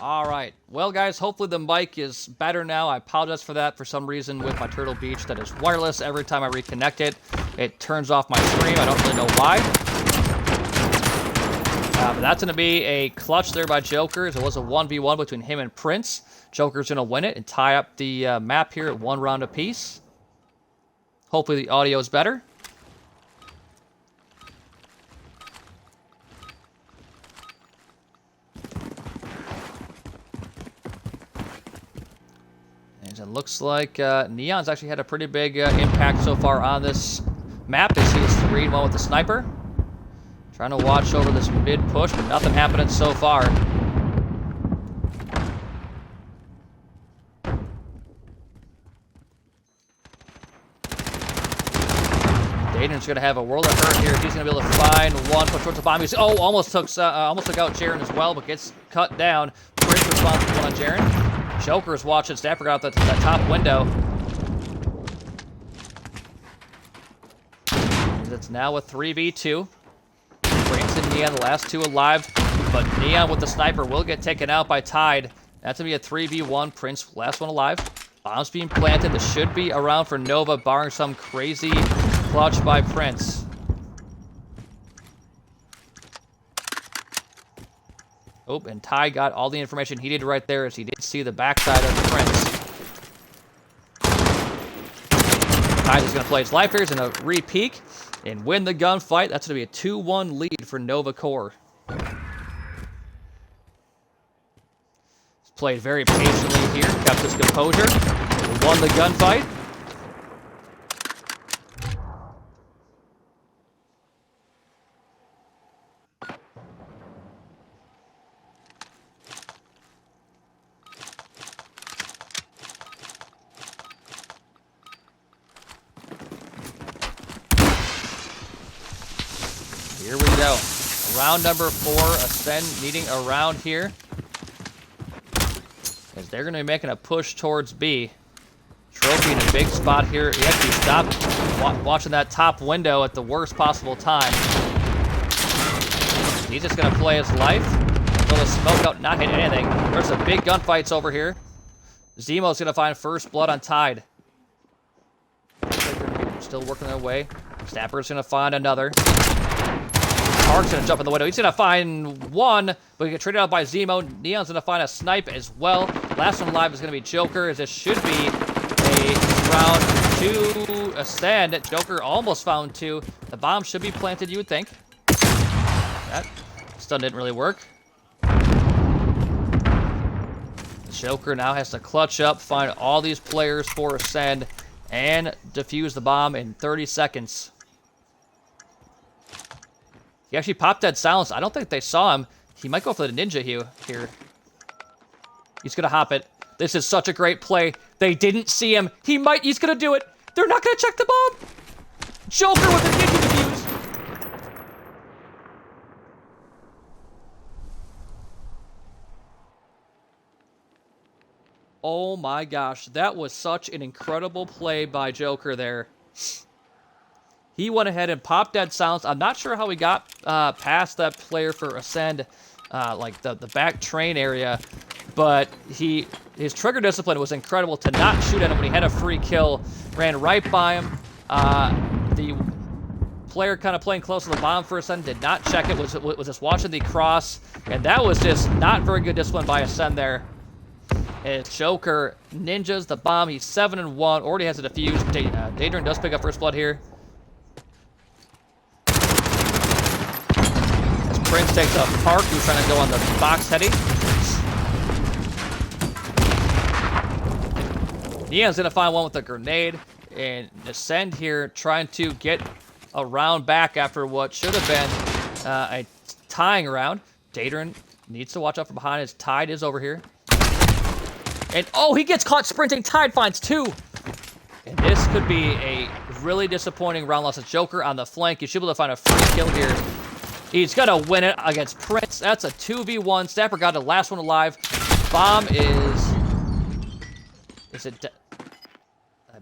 All right. Well, guys, hopefully the mic is better now. I apologize for that. For some reason with my Turtle Beach that is wireless, every time I reconnect it, it turns off my stream. I don't really know why. But that's going to be a clutch there by Joker. It was a 1v1 between him and Prince. Joker's going to win it and tie up the map here at 1 round apiece. Hopefully the audio is better. And it looks like Neon's actually had a pretty big impact so far on this map as he's 3-1 with the sniper. Trying to watch over this mid-push, but nothing happening so far. Dayton's going to have a world of hurt here. He's going to be able to find one, push towards the bomb. He's, almost took out Jaren as well, but gets cut down. Prince responsible on Jaren. Joker's watching Stafford out that top window. It's now a 3v2. Prince and Neon, the last two alive, but Neon with the sniper will get taken out by Tide. That's going to be a 3v1. Prince, last one alive. Bombs being planted. This should be around for Nova, barring some crazy clutch by Prince. Oh, and Tide got all the information he did right there as he did see the backside of the Prince. Tide is going to play his life here. He's going to re-peek and win the gunfight. That's going to be a 2-1 lead for NovaCore. He's played very patiently here, kept his composure, won the gunfight. Here we go. Round number 4, Ascend needing a round here. As they're going to be making a push towards B. Trophy in a big spot here. He actually stopped watching that top window at the worst possible time. He's just going to play his life. Throw the smoke out, not hit anything. There's some big gunfights over here. Zemo's going to find first blood on Tide. Still working their way. Snapper's going to find another. Park's going to jump in the window. He's going to find one, but he get traded out by Zemo. Neon's going to find a snipe as well. Last one alive is going to be Joker, as this should be a round 2 Ascend. Joker almost found 2. The bomb should be planted, you would think. That stun didn't really work. Joker now has to clutch up, find all these players for Ascend, and defuse the bomb in 30 seconds. He actually popped dead silence. I don't think they saw him. He might go for the ninja here. He's going to hop it. This is such a great play. They didn't see him. He's going to do it. They're not going to check the bomb. Joker with the ninja defuse. Oh my gosh. That was such an incredible play by Joker there. He went ahead and popped dead silence. I'm not sure how he got past that player for Ascend, like the back train area, but his trigger discipline was incredible to not shoot at him when he had a free kill. Ran right by him. The player kind of playing close to the bomb for Ascend did not check it, was just watching the cross, and that was just not very good discipline by Ascend there. And Joker ninjas the bomb. He's 7-1, already has a defuse. Daedrin does pick up first blood here. Prince takes up Park, who's trying to go on the box heady. Neon's going to find one with a grenade. And Ascend here trying to get a round back after what should have been a tying round. Daedrin needs to watch out from behind. His Tide is over here. And, he gets caught sprinting. Tide finds 2. And this could be a really disappointing round loss. It's Joker on the flank. You should be able to find a free kill here. He's going to win it against Prince. That's a 2v1. Snapper got the last one alive. Bomb is...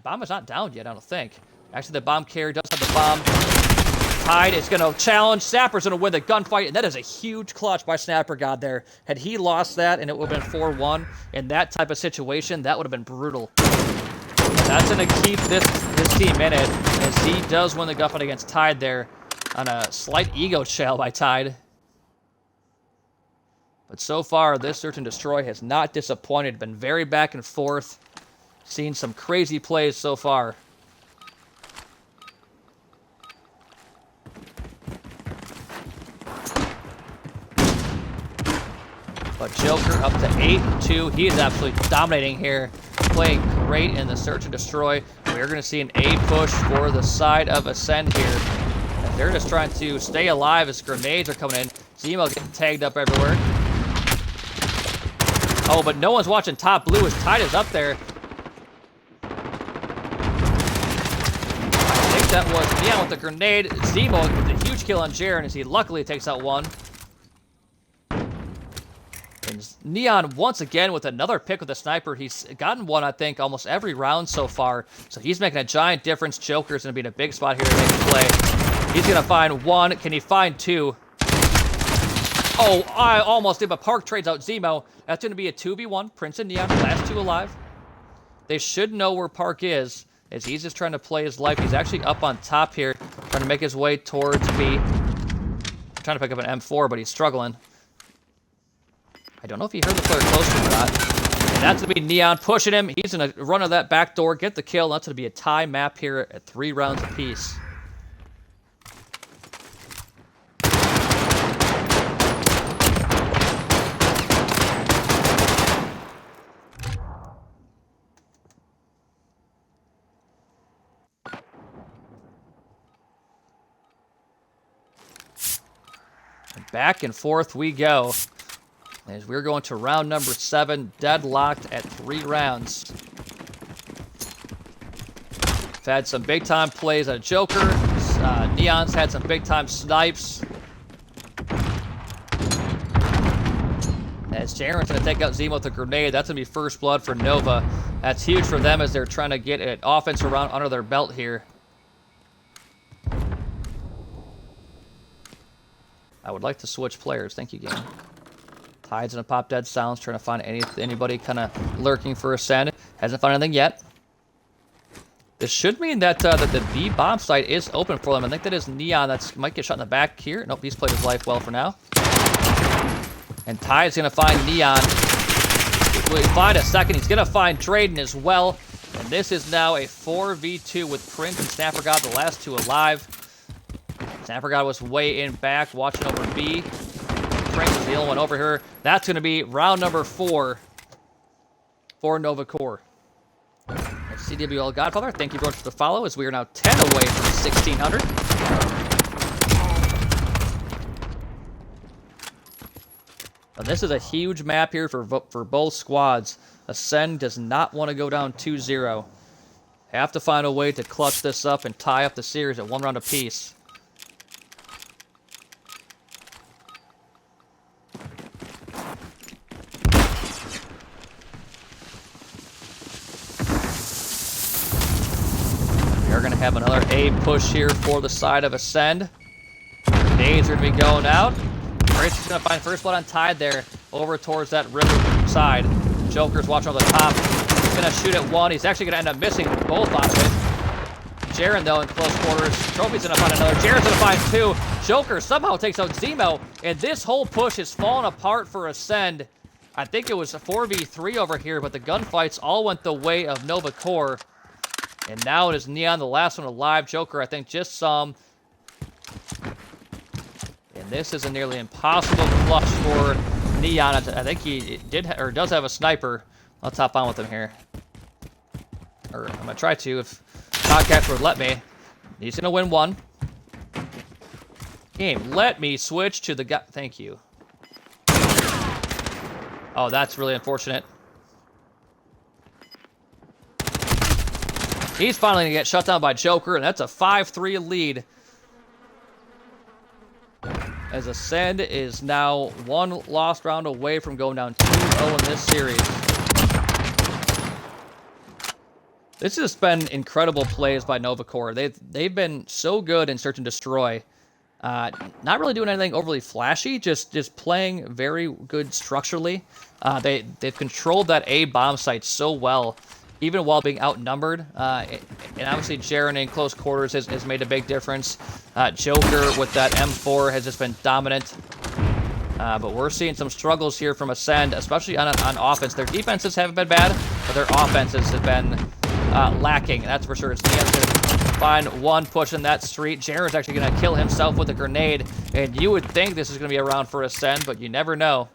Bomb is not down yet, I don't think. Actually, the bomb carrier does have the bomb. Tide is going to challenge. Snapper's going to win the gunfight, and that is a huge clutch by Snapper God there. Had he lost that and it would have been 4-1 in that type of situation, that would have been brutal. That's going to keep this team in it, as he does win the gunfight against Tide there on a slight ego shell by Tide. But so far, this Search and Destroy has not disappointed. Been very back and forth. Seen some crazy plays so far. But Joker up to 8-2. He is absolutely dominating here. Playing great in the Search and Destroy. We're going to see an A push for the side of Ascend here. And they're just trying to stay alive as grenades are coming in. Zemo getting tagged up everywhere. Oh, but no one's watching top blue as Tide is up there. I think that was Neon with the grenade. Zemo with the huge kill on Jaren as he luckily takes out one. And Neon once again with another pick with a sniper. He's gotten one, I think, almost every round so far. So he's making a giant difference. Joker's going to be in a big spot here to make a play. He's going to find one. Can he find two? Oh, I almost did, but Park trades out Zemo. That's going to be a 2v1. Prince and Neon, last two alive. They should know where Park is, as he's just trying to play his life. He's actually up on top here, trying to make his way towards B. Trying to pick up an M4, but he's struggling. I don't know if he heard the player close to him or not. And that's going to be Neon pushing him. He's going to run to that back door, get the kill. That's going to be a tie map here at 3 rounds apiece. Back and forth we go, as we're going to round number 7, deadlocked at 3 rounds. We've had some big-time plays on Joker. Neon's had some big-time snipes. As Jaren's going to take out Zemo with a grenade. That's going to be first blood for Nova. That's huge for them as they're trying to get an offensive round under their belt here. I would like to switch players. Thank you, game. Tide's gonna pop dead silence, trying to find anybody kind of lurking for Ascend. Hasn't found anything yet. This should mean that that the B bomb site is open for them. I think that is Neon. That might get shot in the back here. Nope, he's played his life well for now. And Tide's gonna find Neon. Will he find a second? He's gonna find Drayden as well. And this is now a 4v2 with Prince and Snapper God, the last two alive. Snapper God was way in back, watching over B. Prince is the only one over here. That's going to be round number 4 for NovaCore. CWL Godfather, thank you very much for the follow, as we are now 10 away from 1,600. And this is a huge map here for both squads. Ascend does not want to go down 2-0. Have to find a way to clutch this up and tie up the series at 1 round apiece. We're going to have another A push here for the side of Ascend. Nades are going to be going out. Prince is going to find first blood on Tide there, over towards that river side. Joker's watching over the top. He's going to shoot at one. He's actually going to end up missing both on it. Jaren, though, in close quarters. Trophy's going to find another. Jaren's going to find two. Joker somehow takes out Zemo, and this whole push is falling apart for Ascend. I think it was a 4v3 over here, but the gunfights all went the way of NovaCore. And now it is Neon, the last one alive. Joker, I think, just some. And this is a nearly impossible clutch for Neon. I think he does have a sniper. Let's hop on with him here. Or I'm going to try to if Podcast would let me. He's going to win one. Game, let me switch to the guy. Thank you. Oh, that's really unfortunate. He's finally going to get shut down by Joker, and that's a 5-3 lead. As Ascend is now 1 lost round away from going down 2-0 in this series. This has been incredible plays by NovaCore. They've been so good in Search and Destroy. Not really doing anything overly flashy, just playing very good structurally. They've controlled that A bomb site so well, even while being outnumbered. And obviously, Jaren in close quarters has made a big difference. Joker with that M4 has just been dominant. But we're seeing some struggles here from Ascend, especially on offense. Their defenses haven't been bad, but their offenses have been lacking. That's for sure. It's Nian's going to find one pushing that street. Jaren's actually going to kill himself with a grenade. And you would think this is going to be a round for Ascend, but you never know.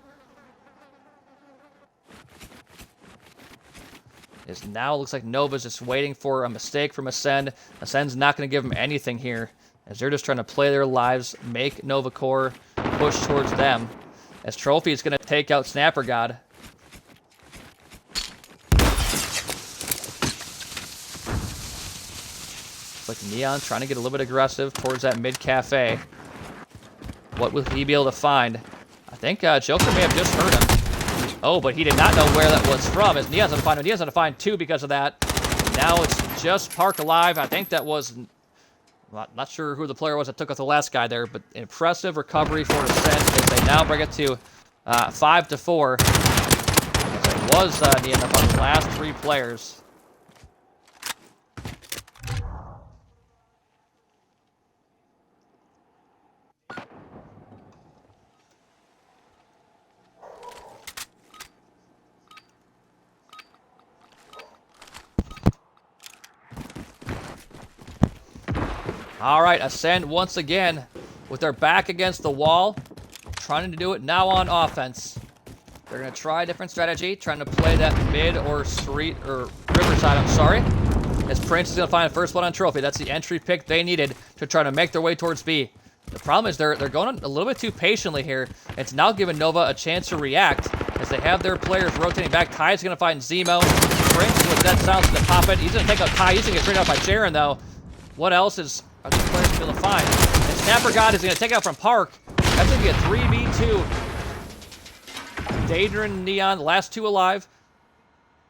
It now looks like Nova's just waiting for a mistake from Ascend. Ascend's not going to give him anything here, as they're just trying to play their lives, make NovaCore push towards them. As Trophy is going to take out Snapper God. It's like Neon trying to get a little bit aggressive towards that mid-cafe. What will he be able to find? I think Joker may have just heard him. Oh, but he did not know where that was from, as Neon's going to find him. Neon's going to find two because of that. Now it's just Park alive. I think that was... Not sure who the player was that took out the last guy there, but impressive recovery for Ascent as they now bring it to 5-4. It was the end of the last three players. All right, Ascend once again with their back against the wall, trying to do it now on offense. They're going to try a different strategy, trying to play that mid or street or riverside, I'm sorry. As Prince is going to find the first one on Trophy. That's the entry pick they needed to try to make their way towards B. The problem is they're going a little bit too patiently here. It's now giving Nova a chance to react as they have their players rotating back. Ty's going to find Zemo. Prince with that sounds going to pop it. He's going to take out Ty. He's going to get traded out by Jaren, though. What else are the players going to be able to find? And Snapper God is going to take out from Park. That's going to be a 3v2. Daedrin, Neon, the last two alive.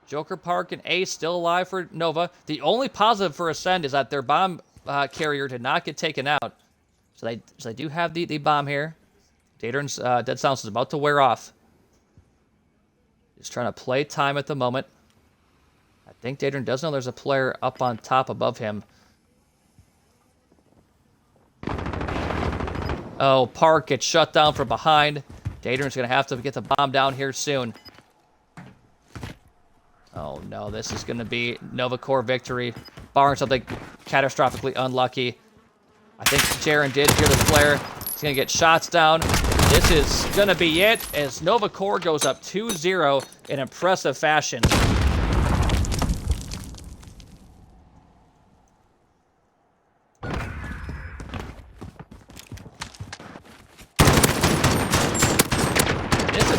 Joker, Park, and Ace still alive for Nova. The only positive for Ascend is that their bomb carrier did not get taken out. So they do have the bomb here. Daedrin's Dead Silence is about to wear off. Just trying to play time at the moment. I think Daedrin does know there's a player up on top above him. Oh, Park gets shut down from behind. Daedrin's going to have to get the bomb down here soon. Oh, no, this is going to be NovaCore victory, barring something catastrophically unlucky. I think Jaren did hear the flare. He's going to get shots down. This is going to be it as NovaCore goes up 2-0 in impressive fashion.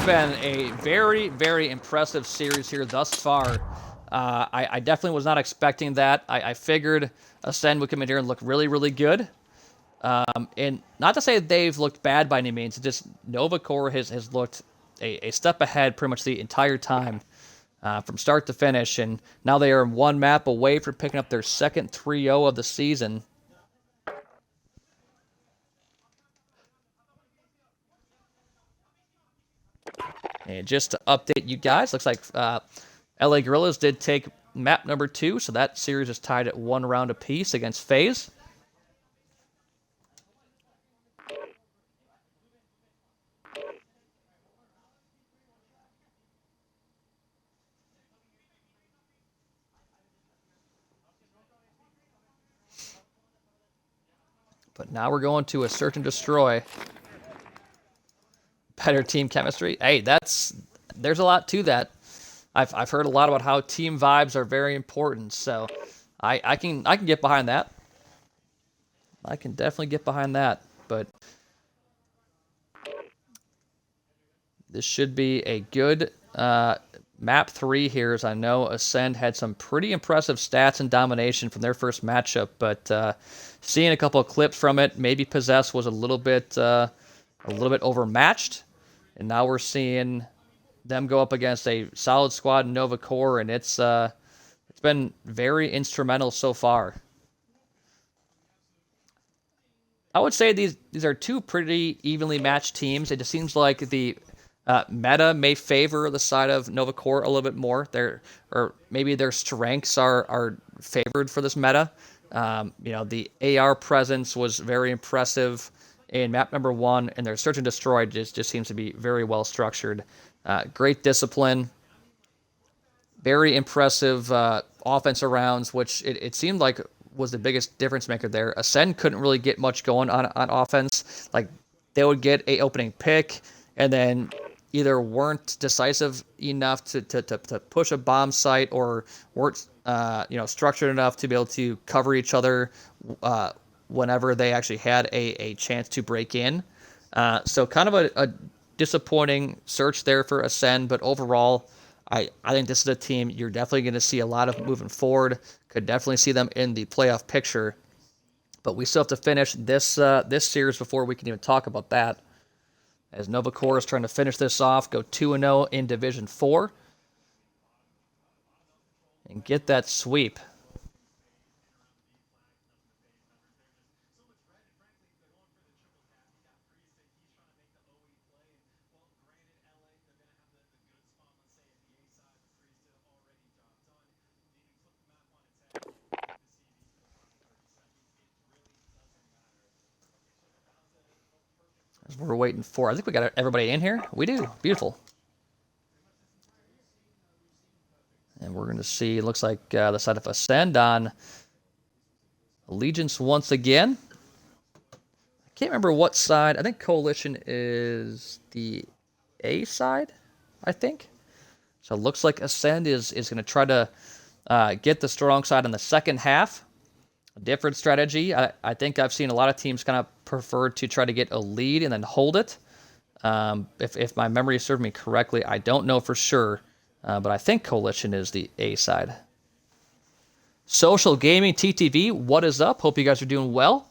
Been a very, very impressive series here thus far. I definitely was not expecting that. I figured Ascend would come in here and look really, really good. And not to say they've looked bad by any means, just NovaCore has looked a step ahead pretty much the entire time from start to finish. And now they are one map away from picking up their second 3-0 of the season. And just to update you guys, looks like LA Gorillas did take map number 2, so that series is tied at 1 round apiece against FaZe. But now we're going to a search and destroy. Better team chemistry. Hey, there's a lot to that. I've heard a lot about how team vibes are very important, so I can get behind that. I can definitely get behind that. But this should be a good map 3 here, as I know Ascend had some pretty impressive stats and domination from their first matchup, but seeing a couple of clips from it, maybe Possess was a little bit overmatched. And now we're seeing them go up against a solid squad in NovaCore, and it's been very instrumental so far. I would say these are two pretty evenly matched teams. It just seems like the meta may favor the side of NovaCore a little bit more. Or maybe their strengths are favored for this meta. The AR presence was very impressive in map number 1, and their search and destroy just seems to be very well structured. Great discipline, very impressive offensive rounds, which it seemed like was the biggest difference maker there. Ascend couldn't really get much going on offense. Like, they would get a opening pick and then either weren't decisive enough to push a bomb site, or weren't structured enough to be able to cover each other whenever they actually had a chance to break in. So kind of a disappointing search there for Ascend, but overall, I think this is a team you're definitely going to see a lot of moving forward. Could definitely see them in the playoff picture. But we still have to finish this series before we can even talk about that. As NovaCore is trying to finish this off, go 2-0 in Division 4. And get that sweep. As we're waiting for, I think we got everybody in here. We do. Beautiful. And we're going to see, it looks like the side of Ascend on Allegiance once again. I can't remember what side. I think Coalition is the A side, I think. So it looks like Ascend is going to try to get the strong side in the second half. A different strategy. I think I've seen a lot of teams kind of prefer to try to get a lead and then hold it. If my memory serves me correctly, I don't know for sure, but I think Coalition is the A side. Social Gaming TTV, what is up? Hope you guys are doing well.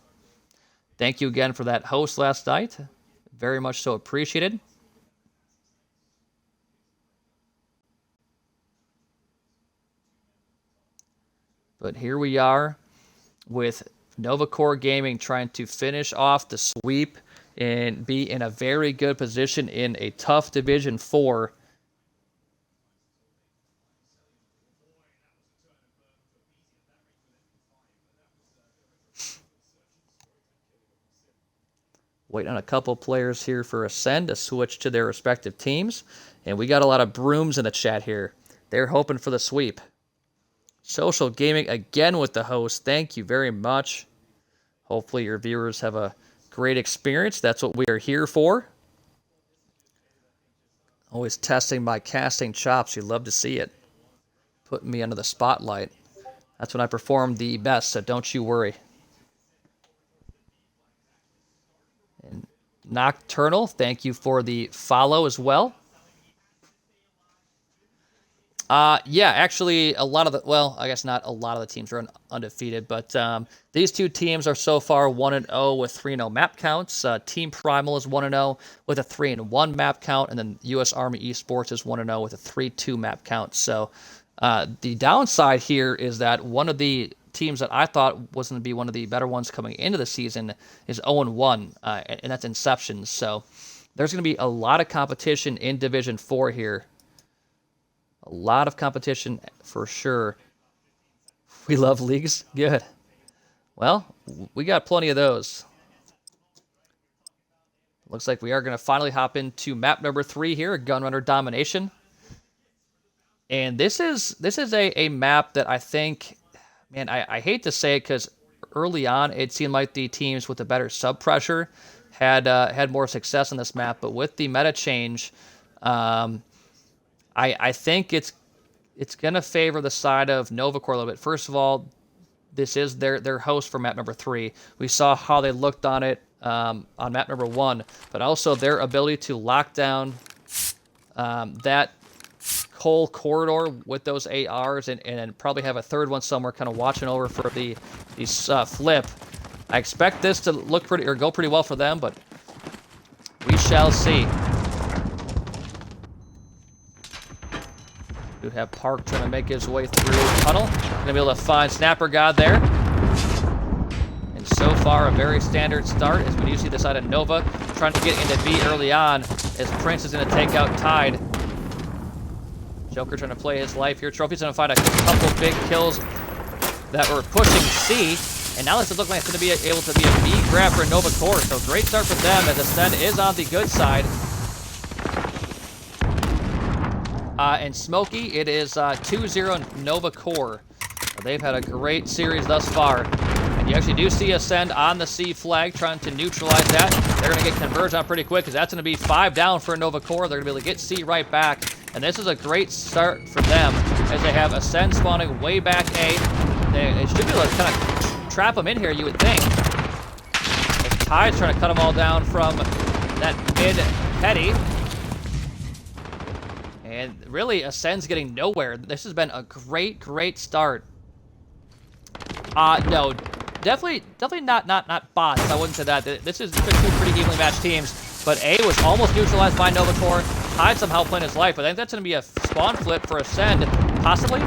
Thank you again for that host last night. Very much so appreciated. But here we are with NovaCore Gaming trying to finish off the sweep and be in a very good position in a tough Division 4. Waiting on a couple players here for Ascend to switch to their respective teams. And we got a lot of brooms in the chat here. They're hoping for the sweep. Social Gaming again with the host. Thank you very much. Hopefully your viewers have a great experience. That's what we are here for. Always testing my casting chops. You love to see it. Putting me under the spotlight. That's when I perform the best, so don't you worry. And Nocturnal, thank you for the follow as well. Yeah, actually, a lot of the, well, I guess not a lot of the teams are undefeated, but these two teams are so far 1-0 with 3-0 map counts. Team Primal is 1-0 with a 3-1 map count, and then U.S. Army Esports is 1-0 with a 3-2 map count. So the downside here is that one of the teams that I thought was going to be one of the better ones coming into the season is 0-1, and that's Inception. So there's going to be a lot of competition in Division 4 here. A lot of competition for sure. We love leagues. Good. Well, we got plenty of those. Looks like we are going to finally hop into map number 3 here, Gunrunner Domination. And this is a map that I think, man, I hate to say it because early on it seemed like the teams with the better sub pressure had more success on this map, but with the meta change, I think it's going to favor the side of NovaCore a little bit. First of all, this is their host for map number 3. We saw how they looked on it on map number 1, but also their ability to lock down that whole corridor with those ARs and probably have a third one somewhere kind of watching over for the flip. I expect this to look pretty or go pretty well for them, but we shall see. We have Park trying to make his way through the tunnel. Gonna be able to find Snapper God there. And so far a very standard start, as we do see the side of Nova trying to get into B early on, as Prince is going to take out Tide. Joker trying to play his life here. Trophy's going to find a couple big kills that were pushing C, and now this does look like it's going to be able to be a B grab for NovaCore, so great start for them as Ascend is on the good side. And Smokey, it is 2-0 NovaCore. They've had a great series thus far. And you actually do see Ascend on the C flag trying to neutralize that. They're going to get converged on pretty quick because that's going to be 5 down for NovaCore. They're going to be able to get C right back. And this is a great start for them as they have Ascend spawning way back A. They should be able to kind of trap them in here, you would think. As Tide's trying to cut them all down from that mid-petty. And really, Ascend's getting nowhere. This has been a great start. No, definitely not bots. I wouldn't say that. This has been two pretty evenly matched teams. But A was almost neutralized by NovaCore. Tide somehow playing his life. But I think that's going to be a spawn flip for Ascend, possibly.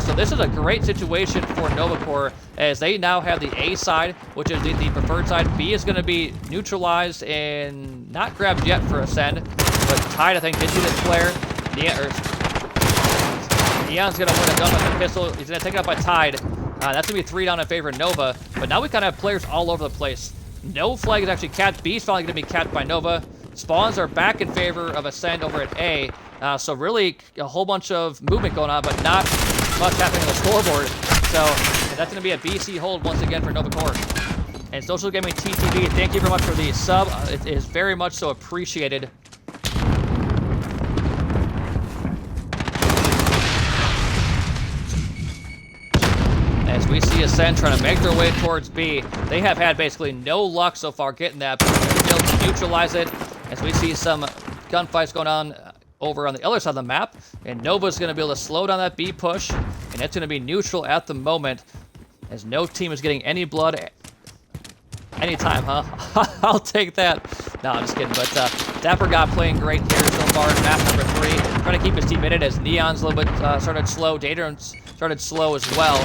So this is a great situation for NovaCore as they now have the A side, which is the preferred side. B is going to be neutralized and not grabbed yet for Ascend. But Tide, I think, did see this flare. Neon's going to win a gun with the pistol. He's going to take it up by Tide. That's going to be 3 down in favor of Nova. But now we kind of have players all over the place. No flag is actually capped. B is finally going to be capped by Nova. Spawns are back in favor of Ascend over at A. So really a whole bunch of movement going on, but not much happening on the scoreboard. So that's going to be a BC hold once again for NovaCore. And Social Gaming TTV, thank you very much for the sub. It is very much so appreciated. As we see Ascend trying to make their way towards B. They have had basically no luck so far getting that, but they're going to be able to neutralize it. As we see some gunfights going on over on the other side of the map. And Nova's going to be able to slow down that B push. And it's going to be neutral at the moment, as no team is getting any blood anytime, huh? I'll take that. No, I'm just kidding. But Dapper God playing great here so far in map number 3. Trying to keep his team in it as Neon's a little bit started slow. Dater started slow as well.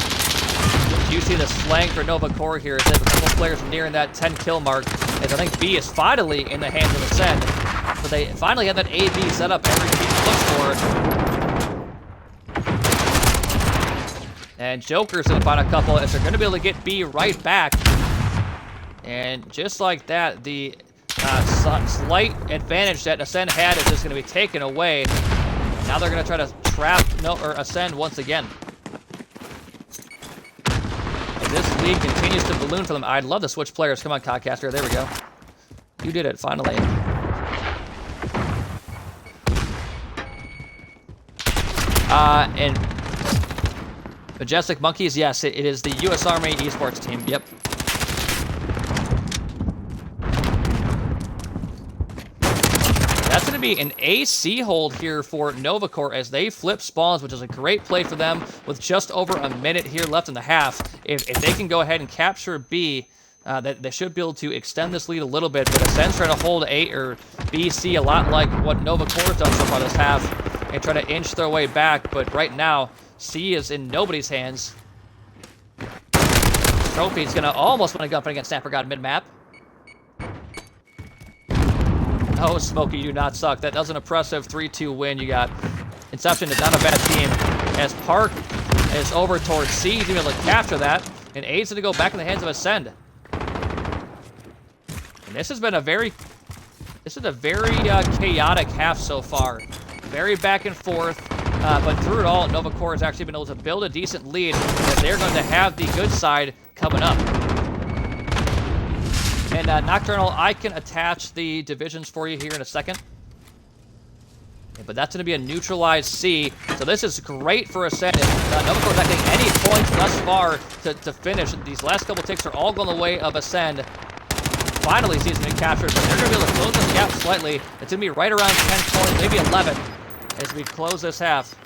You see the slang for NovaCore here. As a couple players nearing that 10 kill mark. As I think B is finally in the hands of Ascend. So they finally have that A-B set up every team looks for. And Joker's going to find a couple as they're going to be able to get B right back. And just like that, the slight advantage that Ascend had is just going to be taken away. Now they're going to try to trap Ascend once again. As this league continues to balloon for them. I'd love to switch players. Come on, Codcaster. There we go. You did it, finally. And Majestic Monkeys, yes, it is the U.S. Army esports team. Yep. That's going to be an AC hold here for NovaCore as they flip spawns, which is a great play for them with just over a minute here left in the half. If they can go ahead and capture B, they should be able to extend this lead a little bit, but Ascend's trying to hold A or BC a lot like what NovaCore's done so far this half and try to inch their way back, but right now, C is in nobody's hands. Trophy's going to almost win a gunfight against Snapper God mid-map. Oh, Smokey, you do not suck. That does an impressive 3-2 win. You got Inception is not a bad team. As Park is over towards C, he's going to be able to capture that, and A's going to go back in the hands of Ascend. And this has been a very chaotic half so far. Very back and forth, but through it all, NovaCore has actually been able to build a decent lead as they're going to have the good side coming up. And Nocturnal, I can attach the divisions for you here in a second. Yeah, but that's going to be a neutralized C. So this is great for Ascend. NovaCore's not getting any points thus far to finish. These last couple ticks are all going the way of Ascend. Finally, C's going to capture, but they're going to be able to close this gap slightly. It's going to be right around 10 points, maybe 11, as we close this half.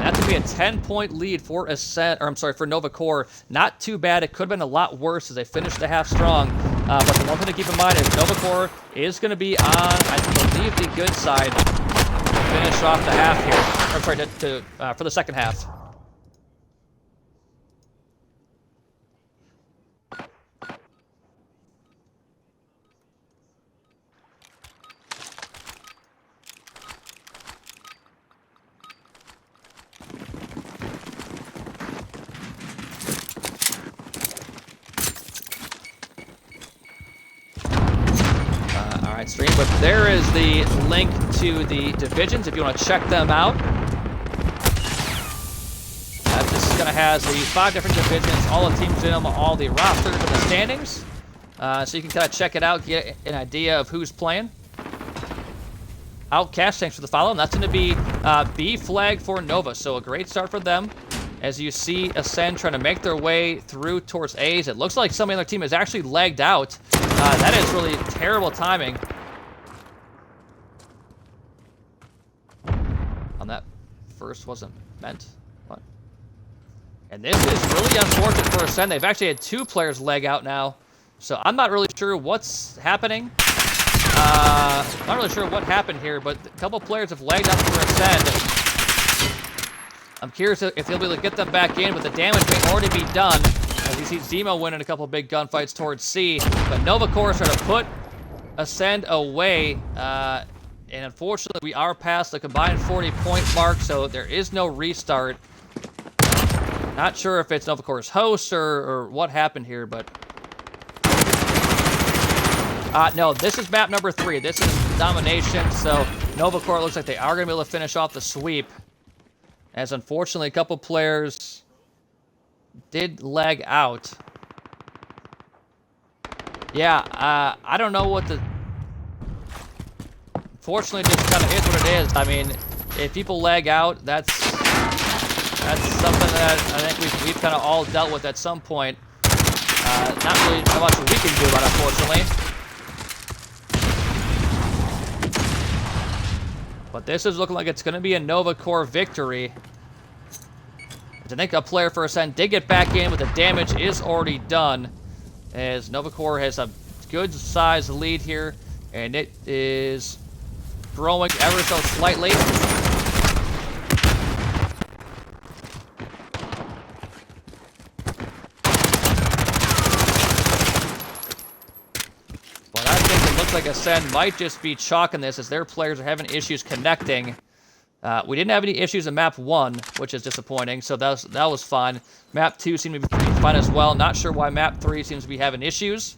That's going to be a 10-point lead for for NovaCore. Not too bad. It could have been a lot worse as they finished the half strong. But the one thing to keep in mind is NovaCore is going to be on, I believe, the good side to finish off the half here. Or sorry, for the second half. stream, but there is the link to the divisions if you want to check them out. This is going to have the 5 different divisions, all the teams in them, all the rosters and the standings. So you can kind of check it out, get an idea of who's playing. Outcast, thanks for the follow. And that's going to be B flag for Nova. So a great start for them. As you see Ascend trying to make their way through towards A's. It looks like some other team is actually lagged out. That is really terrible timing. On that first wasn't meant. What? And this is really unfortunate for Ascend. They've actually had 2 players leg out now. So I'm not really sure what's happening. I'm not really sure what happened here, but a couple players have lagged out for Ascend. I'm curious if they'll be able to get them back in, but the damage may already be done. As you see Zemo winning a couple big gunfights towards C. But NovaCore is trying to put Ascend away. And unfortunately, we are past the combined 40-point mark, so there is no restart. Not sure if it's NovaCore's host or what happened here, but... no, this is map number 3. This is domination, so NovaCore looks like they are going to be able to finish off the sweep. As unfortunately, a couple players did lag out. Yeah, I don't know what the... Fortunately, it just kind of is what it is. I mean, if people lag out, that's something that I think we've kind of all dealt with at some point. Not really so much we can do about it, unfortunately. But this is looking like it's going to be a NovaCore victory. I think a player for Ascend did get back in, but the damage is already done. As NovaCore has a good size lead here, and it is growing ever so slightly. Well, I think it looks like Ascend might just be chalking this as their players are having issues connecting. We didn't have any issues in map 1, which is disappointing, so that was fine. Map 2 seemed to be pretty fine as well. Not sure why map 3 seems to be having issues.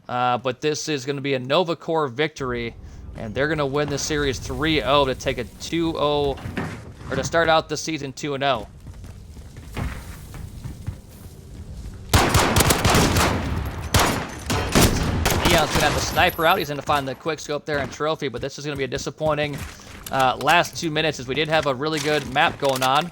But this is going to be a NovaCore victory, and they're going to win the series 3-0 to take a 2-0, or to start out the season 2-0. Neon's going to have the sniper out. He's going to find the quick scope there and trophy, but this is going to be a disappointing last 2 minutes as we did have a really good map going on.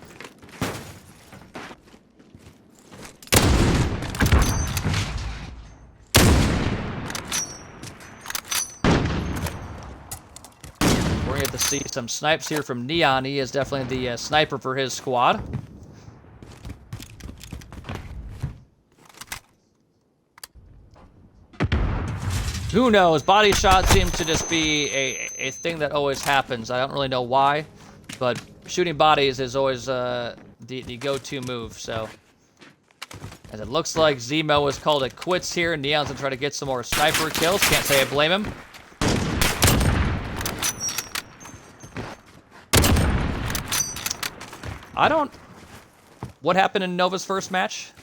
We're going to get to see some snipes here from Neon. He is definitely the sniper for his squad. Who knows? Body shots seem to just be a thing that always happens. I don't really know why, but shooting bodies is always the go-to move. So, as it looks like Zemo has called it quits here. Neon's gonna try to get some more sniper kills. Can't say I blame him. What happened in Nova's first match?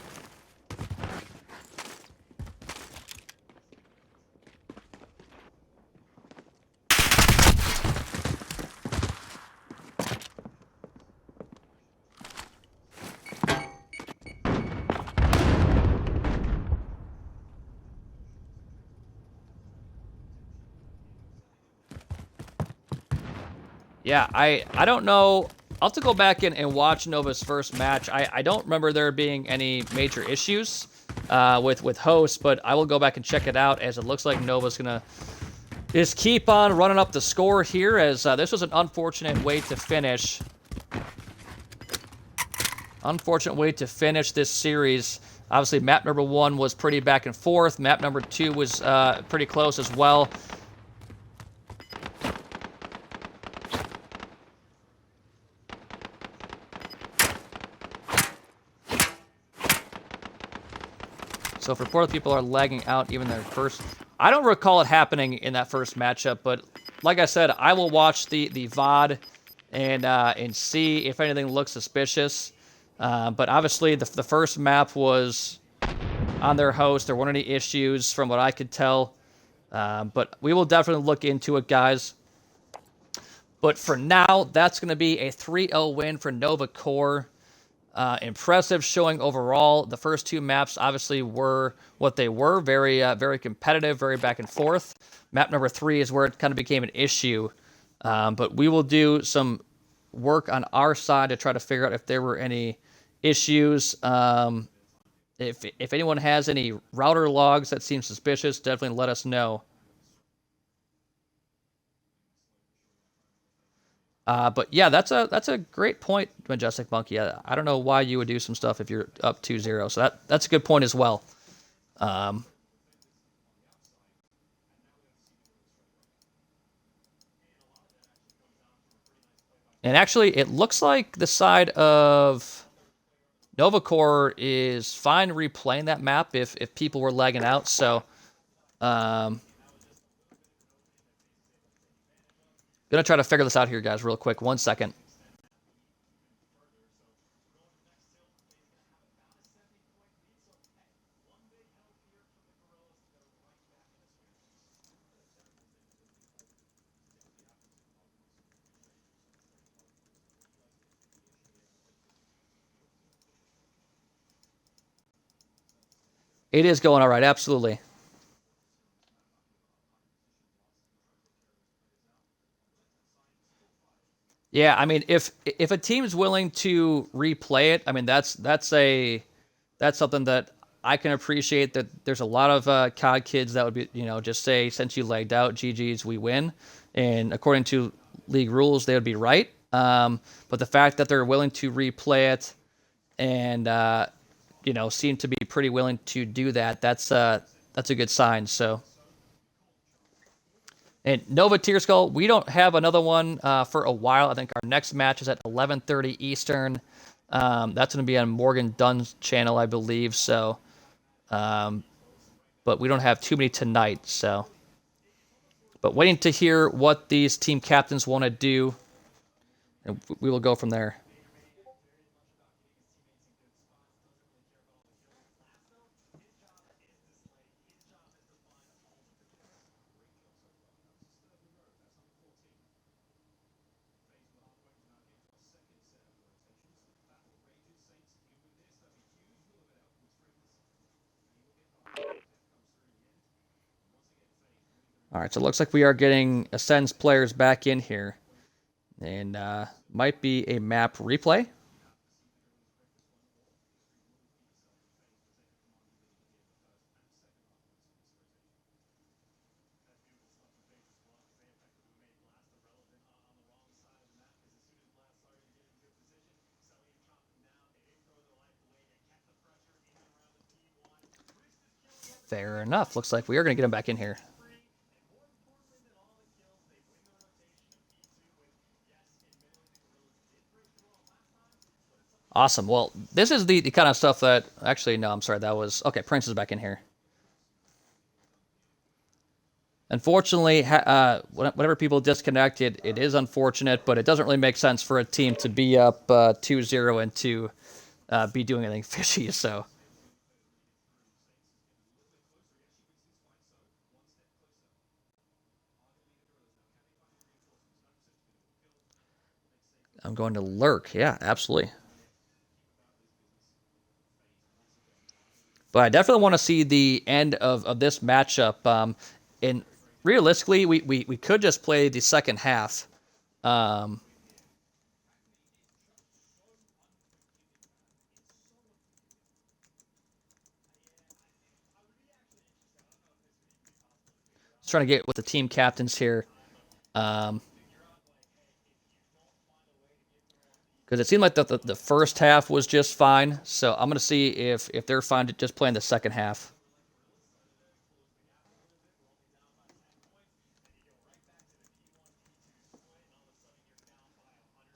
Yeah, I don't know. I'll have to go back and watch Nova's first match. I don't remember there being any major issues with hosts, but I will go back and check it out, as it looks like Nova's going to just keep on running up the score here, as this was an unfortunate way to finish. Unfortunate way to finish this series. Obviously, map number 1 was pretty back and forth. Map number 2 was pretty close as well. So if reported people are lagging out even their first... I don't recall it happening in that first matchup, but like I said, I will watch the VOD and see if anything looks suspicious. But obviously the first map was on their host. There weren't any issues from what I could tell. But we will definitely look into it, guys. But for now, that's going to be a 3-0 win for NovaCore. Impressive showing overall. The first two maps obviously were what they were. Very competitive, very back and forth. Map number 3 is where it kind of became an issue. But we will do some work on our side to try to figure out if there were any issues. If anyone has any router logs that seem suspicious, definitely let us know. But yeah, that's a great point, Majestic Monkey. I don't know why you would do some stuff if you're up 2-0. So that's a good point as well. And actually, it looks like the side of NovaCore is fine replaying that map if people were lagging out. So, gonna try to figure this out here, guys, real quick. 1 second. It is going all right, absolutely. Yeah, I mean, if a team's willing to replay it, I mean that's something that I can appreciate. That there's a lot of COD kids that would be, just say since you lagged out, GG's, we win, and according to league rules, they would be right. But the fact that they're willing to replay it and seem to be pretty willing to do that, that's a good sign. So. And Nova Tier Skull, we don't have another one for a while. I think our next match is at 11:30 Eastern. That's going to be on Morgan Dunn's channel, I believe. So, but we don't have too many tonight. So, but waiting to hear what these team captains want to do, and we will go from there. All right, so it looks like we are getting Ascend's players back in here, and might be a map replay. Fair enough. Looks like we are going to get him back in here. Awesome. Well, this is the kind of stuff that... Actually, no, I'm sorry. That was... Okay, Prince is back in here. Unfortunately, whenever people disconnect, it is unfortunate, but it doesn't really make sense for a team to be up 2-0 and to be doing anything fishy, so... I'm going to lurk. Yeah, absolutely. But I definitely want to see the end of this matchup. And realistically, we could just play the second half. Let's trying to get with the team captains here. Because it seemed like the first half was just fine. So I'm going to see if they're fine to just playing the second half.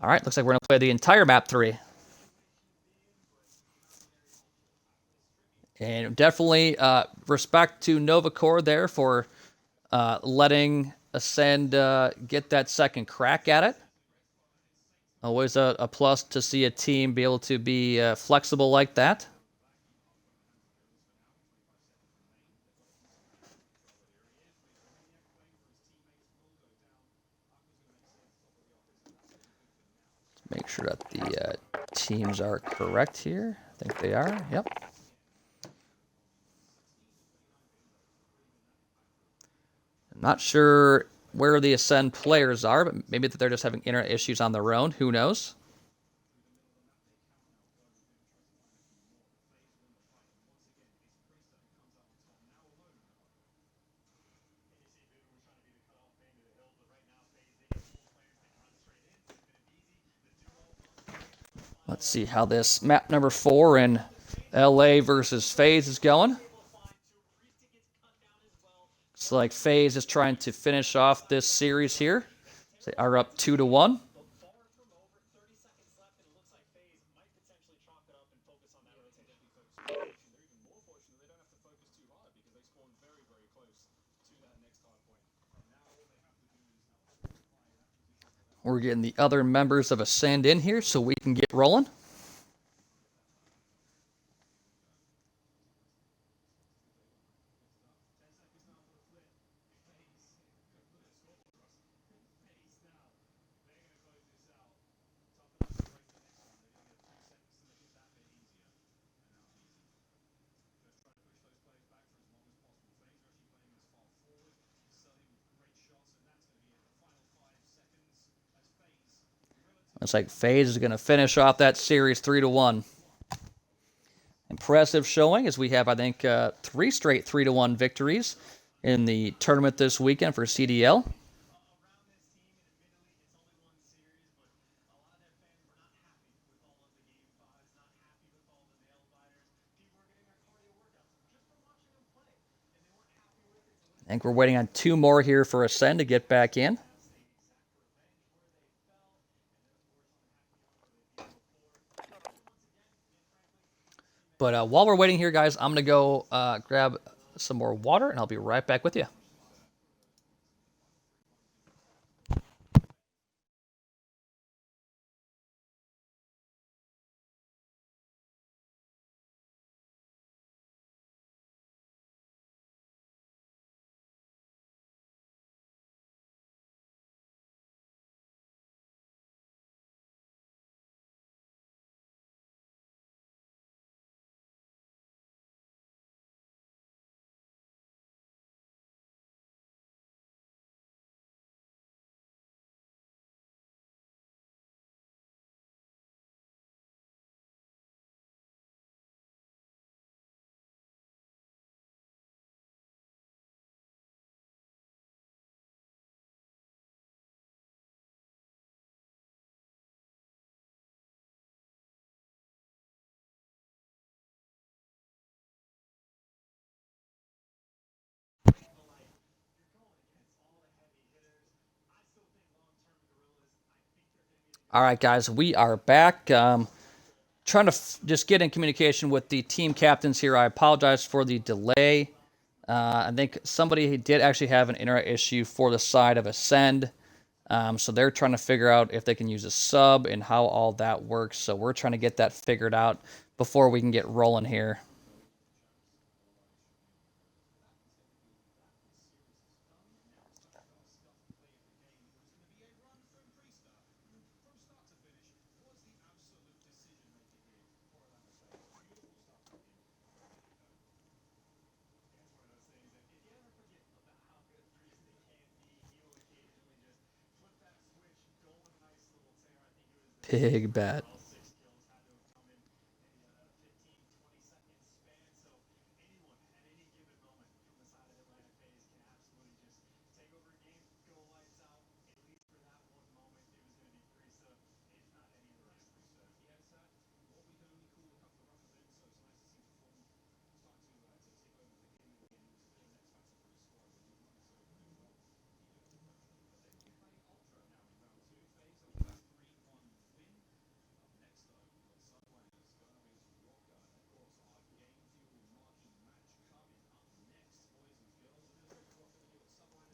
All right, looks like we're going to play the entire map 3. And definitely respect to NovaCore there for letting Ascend get that second crack at it. Always a plus to see a team be able to be flexible like that. Make sure that the teams are correct here. I think they are. Yep. I'm not sure where the Ascend players are, but maybe that they're just having internet issues on their own. Who knows? Let's see how this map number 4 in LA versus FaZe is going. Looks like FaZe is trying to finish off this series here. They are up 2-1. We're getting the other members of Ascend in here so we can get rolling. Looks like FaZe is going to finish off that series 3-1. Impressive showing as we have, I think, 3 straight 3-1 victories in the tournament this weekend for CDL. I think we're waiting on 2 more here for Ascend to get back in. But while we're waiting here, guys, I'm going to go grab some more water, and I'll be right back with you. All right, guys, we are back. Trying to just get in communication with the team captains here. I apologize for the delay. I think somebody did actually have an internet issue for the side of Ascend. So they're trying to figure out if they can use a sub and how all that works. So we're trying to get that figured out before we can get rolling here. Big bet.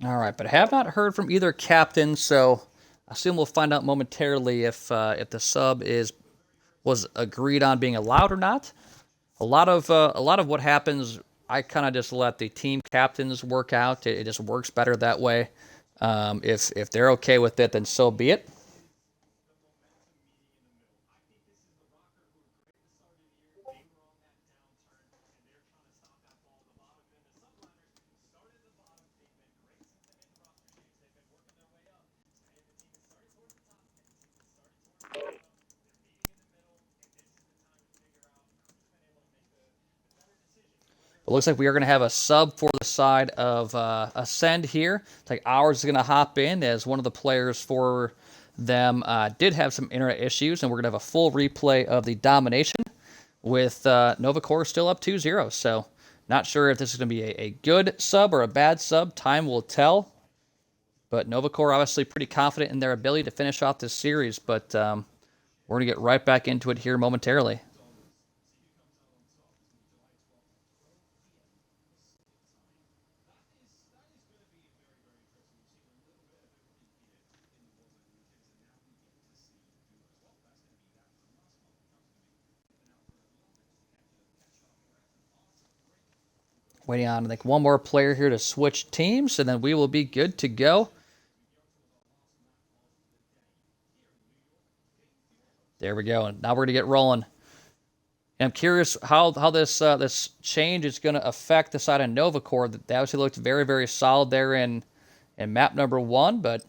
All right, but I have not heard from either captain, so I assume we'll find out momentarily if the sub was agreed on being allowed or not. A lot of what happens, I kind of just let the team captains work out. It just works better that way. If they're okay with it, then so be it. It looks like we are going to have a sub for the side of Ascend here. It's like ours is going to hop in as one of the players for them did have some internet issues, and we're going to have a full replay of the domination with NovaCore still up 2-0. So not sure if this is going to be a good sub or a bad sub. Time will tell. But NovaCore obviously pretty confident in their ability to finish off this series, but we're going to get right back into it here momentarily. Waiting on, I think, one more player here to switch teams, and then we will be good to go. There we go. And now we're going to get rolling. And I'm curious how this this change is going to affect the side of NovaCore. That obviously looked very, very solid there in map number 1, but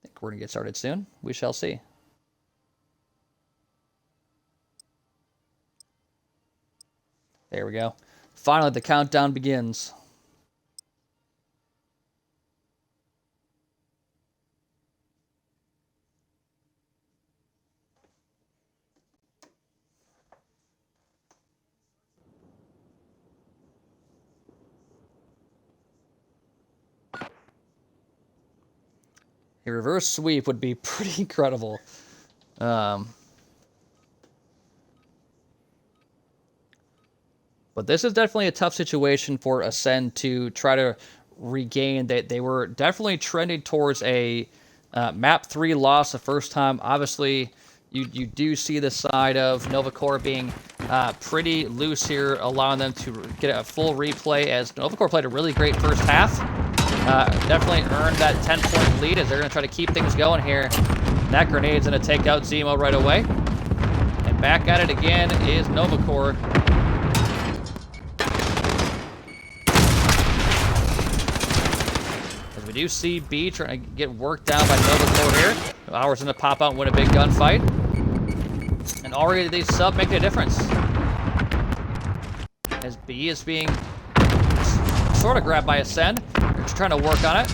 I think we're going to get started soon. We shall see. There we go. Finally, the countdown begins. A reverse sweep would be pretty incredible. But this is definitely a tough situation for Ascend to try to regain. They were definitely trending towards a map 3 loss the first time. Obviously, you do see the side of NovaCore being pretty loose here, allowing them to get a full replay as NovaCore played a really great first half. Definitely earned that 10-point lead as they're going to try to keep things going here. And that grenade's going to take out Zemo right away. And back at it again is NovaCore. As we do see B trying to get worked down by NovaCore here. Ours going to pop out and win a big gunfight. And already these sub make a difference. As B is being sort of grabbed by Ascend. They're just trying to work on it.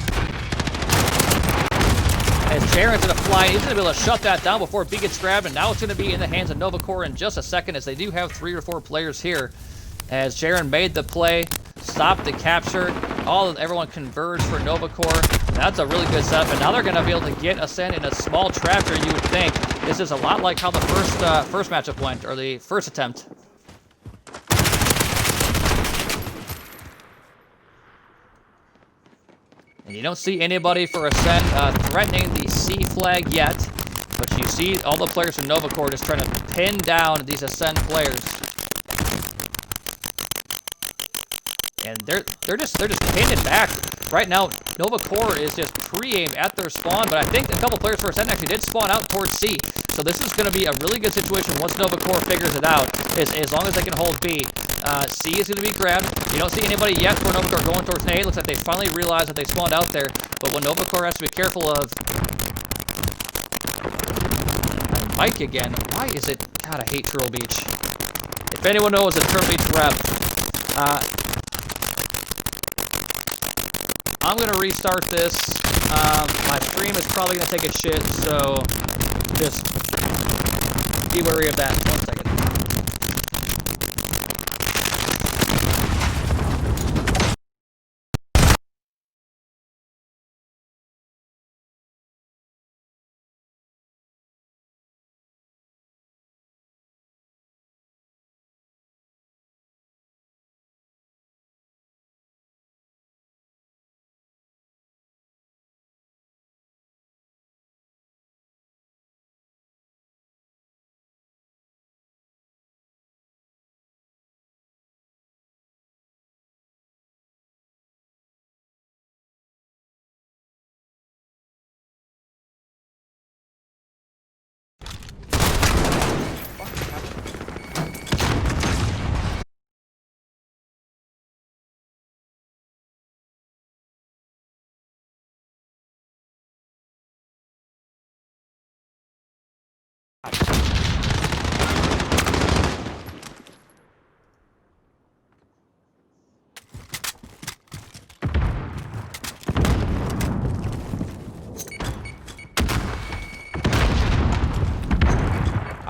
As Jaren's going to fly, he's going to be able to shut that down before B gets grabbed, and now it's going to be in the hands of NovaCore in just a second, as they do have 3 or 4 players here. As Jaren made the play, stopped the capture, everyone converged for NovaCore. That's a really good setup, and now they're going to be able to get Ascend in a small trap here, you would think. This is a lot like how the first matchup went, or the first attempt. And you don't see anybody for Ascend threatening the C flag yet, but you see all the players from NovaCore just trying to pin down these Ascend players. And they're just pinning back. Right now, NovaCore is just pre-aimed at their spawn, but I think a couple players for Ascend actually did spawn out towards C. So this is going to be a really good situation once NovaCore figures it out, as long as they can hold B. C is going to be grabbed. You don't see anybody yet for NovaCore going towards A. Looks like they finally realized that they spawned out there. But what NovaCore has to be careful of... And Mike again. Why is it... God, I hate Turtle Beach. If anyone knows a Turtle Beach rep, I'm going to restart this. My stream is probably going to take a shit, so just be wary of that. 1 second.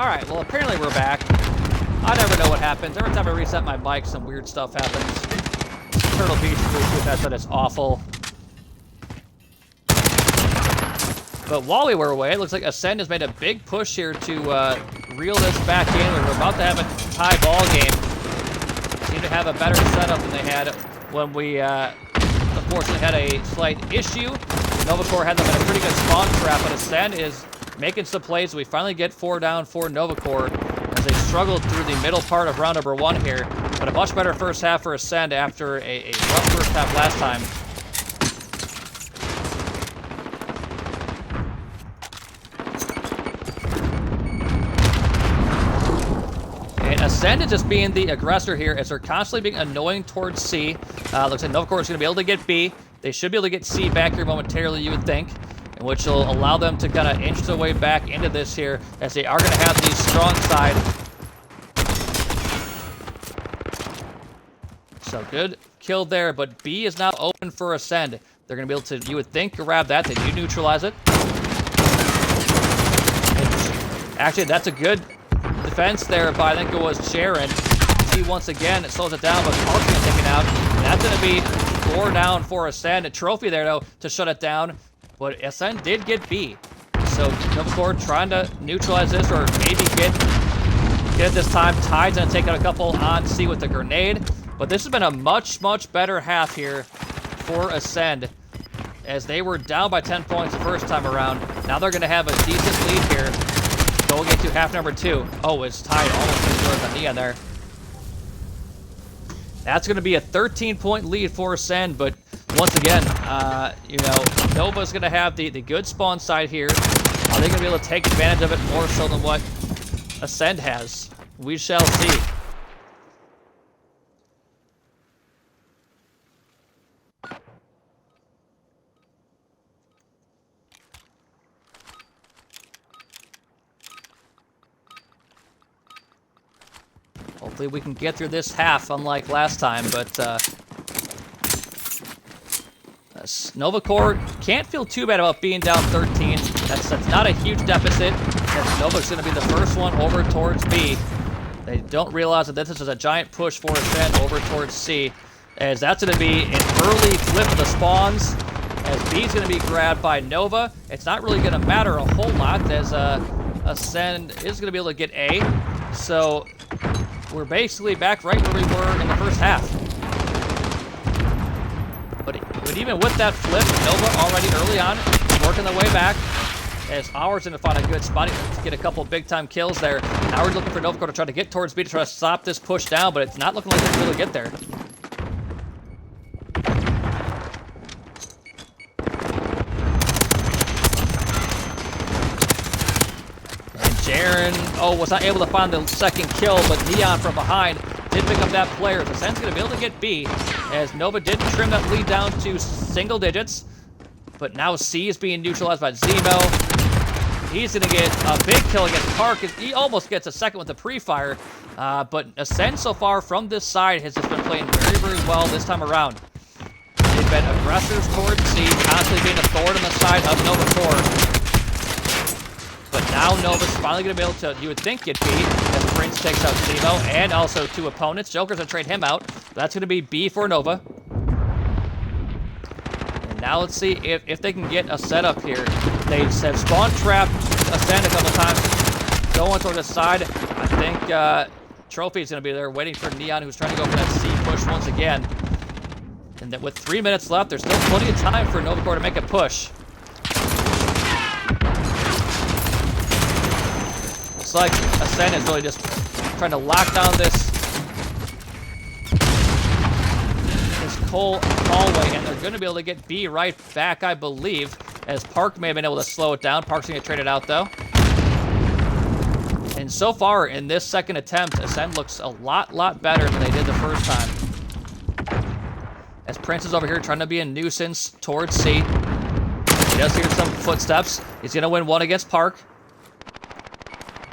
Alright, well apparently we're back. I never know what happens. Every time I reset my mic, some weird stuff happens. Turtle Beach Bluetooth, that's that is awful. But while we were away, it looks like Ascend has made a big push here to reel this back in. We were about to have a tie ball game. Seem to have a better setup than they had when we unfortunately had a slight issue. NovaCore had them in a pretty good spawn trap, but Ascend is making some plays. We finally get 4 down for NovaCore as they struggled through the middle part of round number 1 here. But a much better first half for Ascend after a rough first half last time. And Ascend is just being the aggressor here as they're constantly being annoying towards C. Looks like NovaCore is going to be able to get B. They should be able to get C back here momentarily, you would think, which will allow them to kind of inch their way back into this here, as they are going to have the strong side. So good kill there, but B is now open for Ascend. They're going to be able to, you would think, grab that. They do neutralize it. Actually, that's a good defense there by, I think it was Sharon. C once again, it slows it down, but Park's going to take it out. And that's going to be 4 down for Ascend. A trophy there, though, to shut it down. But Ascend did get B. So NovaCore trying to neutralize this or maybe get it this time. Tide's going to take out a couple on C with the grenade. But this has been a much, much better half here for Ascend, as they were down by 10 points the first time around. Now they're going to have a decent lead here going into half number 2. Oh, it's Tide almost going to the Neon there. That's going to be a 13-point lead for Ascend, but once again, you know, Nova's going to have the good spawn side here. Are they going to be able to take advantage of it more so than what Ascend has? We shall see. Hopefully we can get through this half, unlike last time, but NovaCore can't feel too bad about being down 13. That's not a huge deficit, as Nova's going to be the first one over towards B. They don't realize that this is a giant push for Ascend over towards C, as that's going to be an early flip of the spawns, as B's going to be grabbed by Nova. It's not really going to matter a whole lot, as Ascend is going to be able to get A. So we're basically back right where we were in the first half. But even with that flip, Nova already early on, working their way back, as Ours going to find a good spot to get a couple big-time kills there. Now we're looking for NovaCore to try to get towards B to try to stop this push down, but it's not looking like they can really get there. Jaren, was not able to find the second kill, but Neon from behind did pick up that player. Ascend's going to be able to get B, as Nova did trim that lead down to single digits. But now C is being neutralized by Zemo. He's going to get a big kill against Park. He almost gets a second with the pre-fire. But Ascend so far from this side has just been playing very, very well this time around. They've been aggressors towards C, constantly being a thorn on the side of NovaCore. But now Nova's finally going to be able to, you would think, get B, as Prince takes out Zemo, and also 2 opponents. Joker's going to trade him out. That's going to be B for Nova. And now let's see if they can get a setup here. They have spawn trapped Ascend a couple times. Going toward the side. I think Trophy's going to be there waiting for Neon, who's trying to go for that C push once again. And then with 3 minutes left, there's still plenty of time for NovaCore to make a push. Looks like Ascend is really just trying to lock down this coal hallway, and they're going to be able to get B right back, I believe, as Park may have been able to slow it down. Park's going to trade it out, though. And so far, in this second attempt, Ascend looks a lot better than they did the first time. As Prince is over here trying to be a nuisance towards C. He does hear some footsteps. He's going to win 1 against Park.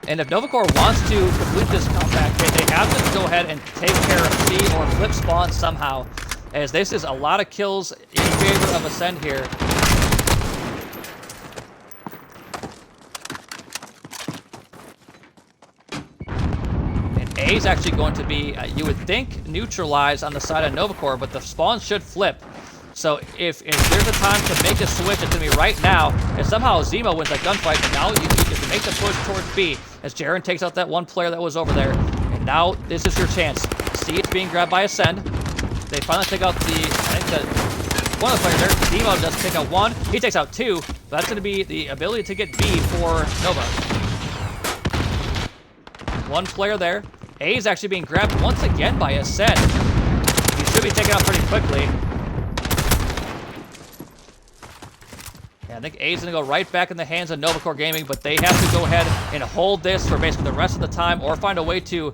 And if NovaCore wants to complete this comeback, they have to go ahead and take care of C or flip spawn somehow, as this is a lot of kills in favor of Ascend here. A is actually going to be, you would think, neutralized on the side of NovaCore, but the spawn should flip. So if there's a time to make a switch, it's going to be right now. And somehow Zemo wins that gunfight, and now you can make the push towards B as Jaren takes out that one player that was over there. And now this is your chance. C is being grabbed by Ascend. They finally take out the, I think that one of the players there. Zemo does take out one. He takes out two. But that's going to be the ability to get B for Nova. One player there. A is actually being grabbed once again by Ascend. He should be taken out pretty quickly. Yeah, I think A is going to go right back in the hands of NovaCore Gaming, but they have to go ahead and hold this for basically the rest of the time or find a way to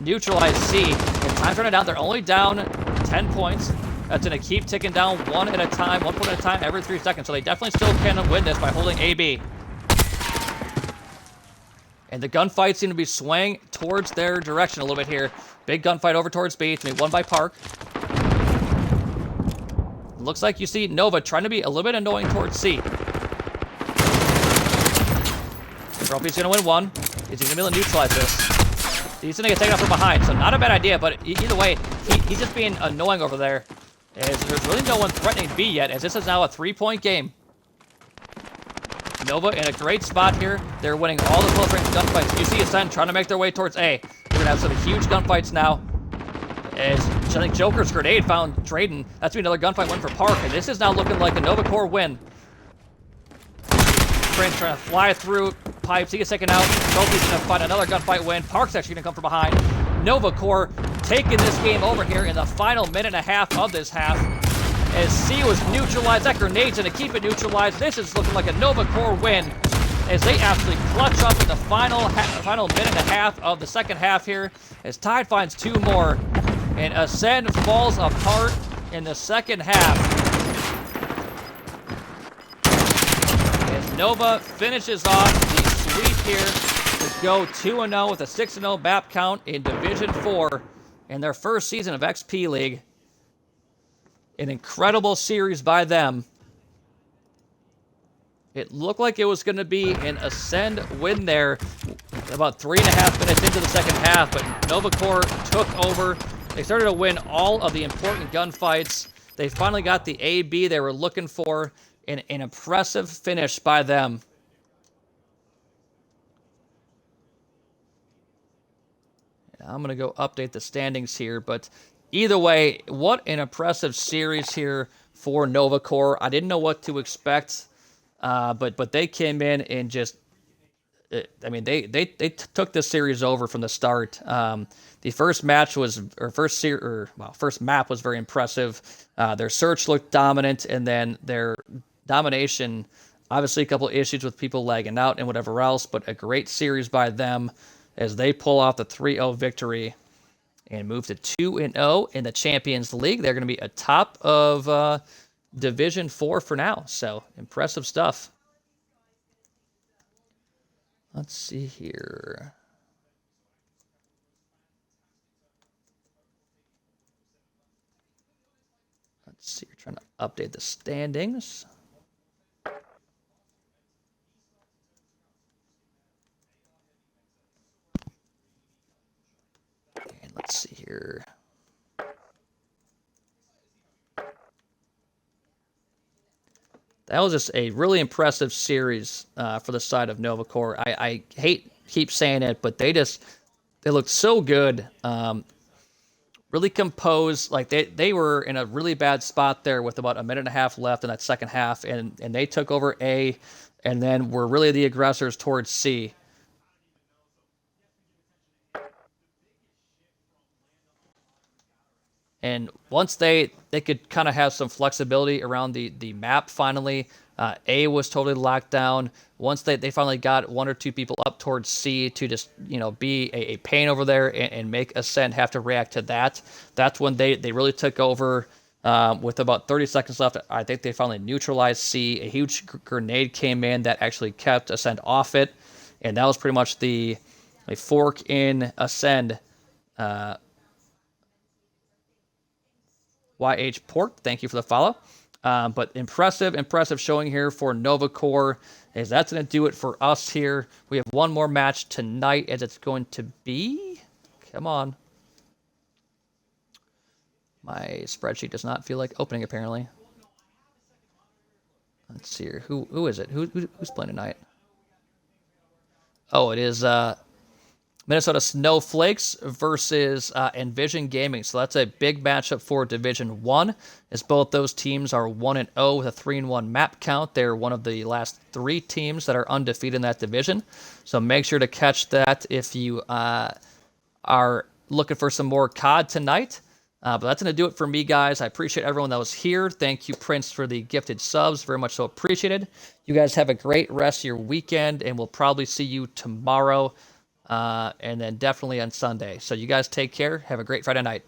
neutralize C. And time's running down. They're only down 10 points. That's going to keep ticking down one point at a time every 3 seconds. So they definitely still can win this by holding AB. And the gunfight seem to be swaying towards their direction a little bit here. Big gunfight over towards B. It's going to be won by Park. Looks like you see Nova trying to be a little bit annoying towards C. Trophy's going to win one. He's going to be able to neutralize this. He's going to get taken out from behind, so not a bad idea, but either way, he's just being annoying over there. As there's really no one threatening B yet, as this is now a 3-point game. Nova in a great spot here. They're winning all the close-range gunfights. You see Ascend trying to make their way towards A. We're going to have some huge gunfights now. As I think Joker's grenade found Drayden. That's another gunfight win for Park, and this is now looking like a NovaCore win. Prince trying to fly through pipes. He gets taken out. Trophy's going to find another gunfight win. Park's actually going to come from behind. NovaCore taking this game over here in the final minute and a half of this half. As C was neutralized, that grenade's going to keep it neutralized. This is looking like a NovaCore win as they absolutely clutch up in the final minute and a half of the second half here. As Tide finds 2 more, and Ascend falls apart in the second half. As Nova finishes off the sweep here to go 2-0 with a 6-0 map count in Division 4 in their first season of XP League. An incredible series by them. It looked like it was going to be an Ascend win there about 3.5 minutes into the second half, but NovaCore took over. They started to win all of the important gunfights. They finally got the AB they were looking for. An impressive finish by them. I'm going to go update the standings here, but either way, what an impressive series here for NovaCore. I didn't know what to expect, but they came in and just, I mean, they took this series over from the start. The first match was, first map was very impressive. Their search looked dominant, and then their domination, obviously a couple issues with people lagging out and whatever else, but a great series by them as they pull off the 3-0 victory and move to 2-0 in the Champions League. They're going to be atop of Division 4 for now, so impressive stuff. Let's see here. Let's see, we're trying to update the standings. And let's see here. That was just a really impressive series for the side of NovaCore. I keep saying it, but they looked so good. Really composed. Like they were in a really bad spot there with about a minute and a half left in that second half, and they took over A, and then were really the aggressors towards C. And once they could kind of have some flexibility around the map finally, A was totally locked down. Once they finally got 1 or 2 people up towards C to just, be a pain over there and make Ascend have to react to that, that's when they really took over with about 30 seconds left. I think they finally neutralized C. A huge grenade came in that actually kept Ascend off it, and that was pretty much the fork in Ascend. YH Pork, thank you for the follow. But impressive showing here for NovaCore, as that's going to do it for us here. We have one more match tonight, as it's going to be Come on. My spreadsheet does not feel like opening, apparently. Let's see here. Who is it? Who's playing tonight? Oh, it is Minnesota Snowflakes versus Envision Gaming. So that's a big matchup for Division 1, as both those teams are 1-0 with a 3-1 map count. They're one of the last 3 teams that are undefeated in that division. So make sure to catch that if you are looking for some more COD tonight. But that's going to do it for me, guys. I appreciate everyone that was here. Thank you, Prince, for the gifted subs. Very much so appreciated. You guys have a great rest of your weekend, and we'll probably see you tomorrow. And then definitely on Sunday. So you guys take care. Have a great Friday night.